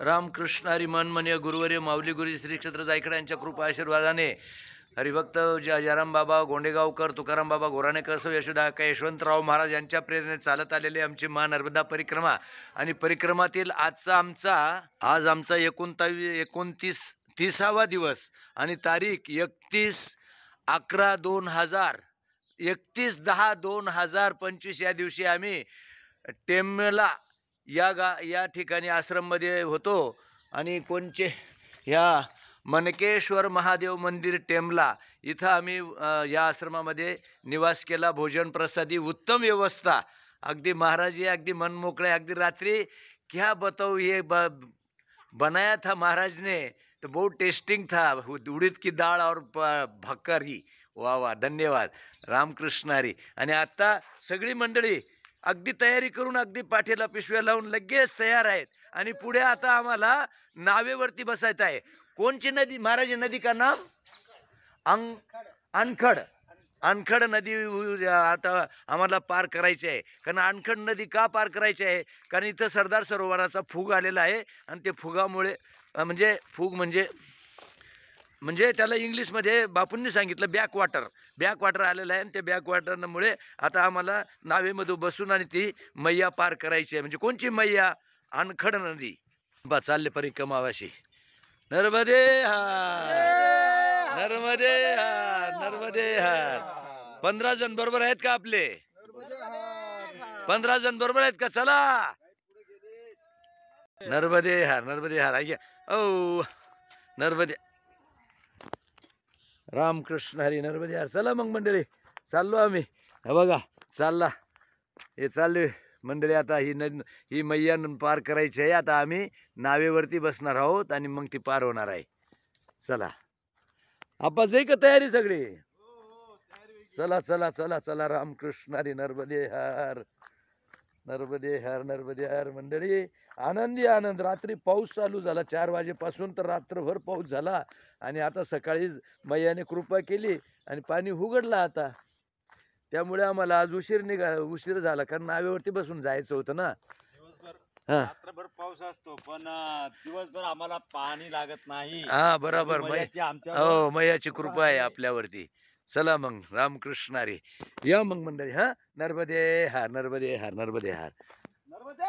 रामकृष्ण हरी मनमनीय गुरुवर्य माऊली गुरु श्री क्षेत्र जायकडे यांच्या कृपा आशीर्वादाने हरिभक्त जयराम बाबा गोंडेगावकर, तुकाराम बाबा गोराणेकर, यशोदा का यशवंतराव महाराज यांच्या प्रेरणेने चालत आलेली आमची मा नर्मदा परिक्रमा आणि परिक्रमातील आज आमचा 29वा दिवस आणि तारीख 31/10/2025 या दिवशी आम्ही टेमला या ठिकाणी आश्रममध्ये होतो आणि कोणचे ह्या मनकेश्वर महादेव मंदिर टेमला इथं आम्ही या आश्रमामध्ये निवास केला। भोजन प्रसादी उत्तम व्यवस्था, अगदी महाराज ये अगदी मन मोकळे, अगदी रात्रि क्या बताओ ये बनाया था महाराज ने तो बहुत टेस्टिंग था, उड़द की दाल और भक्करी। वाह वाह, धन्यवाद रामकृष्ण हरी। आणि आता सगळी मंडळी अगदी तयारी करून अगदी पाठीला पिशव्या लावून लगेच तयार आहेत आणि पुढे आता आम्हाला नावेवरती बसायचं आहे। कोणची नदी महाराज, नदी का नाम अनखड। अनखड नदी आता आम्हाला पार करायची आहे। कारण अनखड नदी का पार करायची आहे, कारण इथं सरदार सरोवराचा फूग आलेला आहे आणि ते फुगामुळे फूग म्हणजे त्याला इंग्लिशमध्ये बापूंनी सांगितलं बॅकवॉटर आलेलं आहे आणि ते बॅकवॉटरमुळे आता आम्हाला नावेमध्ये बसून आणि ती मैया पार करायची आहे। म्हणजे कोणची मैया? अनखड नदी। बा चालले परिक्रमावाशी। नर्मदे हार, नर्मदे हार, नर्मदे हार। 15 जण बरोबर आहेत का आपले? 15 जण बरोबर आहेत का? चला नर्मदे हार, नर्मदे हार। ऐका ओ नर्मदे, रामकृष्ण हरी, नर्मदे हार। चला मग मंडळी, चाललो आम्ही। हे बघा चालला, हे चालले मंडळी। आता ही मैया पार करायची आहे। आता आम्ही नावेवरती बसणार आहोत आणि मग ती पार होणार आहे। चला आपण जाई का तयारी सगळी? चला चला चला चला, रामकृष्ण हरी, नर्मदे हार, नर्मदे हार, नर्मदे हार। मंडळी आनंदी आनंद। रात्री पाऊस चालू झाला 4 वाजेपासून, तर रात्रभर पाऊस झाला आणि आता सकाळी मैयाने कृपा केली आणि पाणी उघडलं आता। त्यामुळे आम्हाला आज उशीर झाला, कारण नावेवरती बसून जायचं होतं ना। रात्रभर पाऊस असतो पण दिवसभर आम्हाला पाणी लागत नाही। हा बरोबर, हो मैयाची कृपा आहे आपल्यावरती। चला मग रामकृष्ण हरी, या मग मंडळी। हा नर्मदे हार, नर्मदे हार, नर्मदे हार, नर्मदे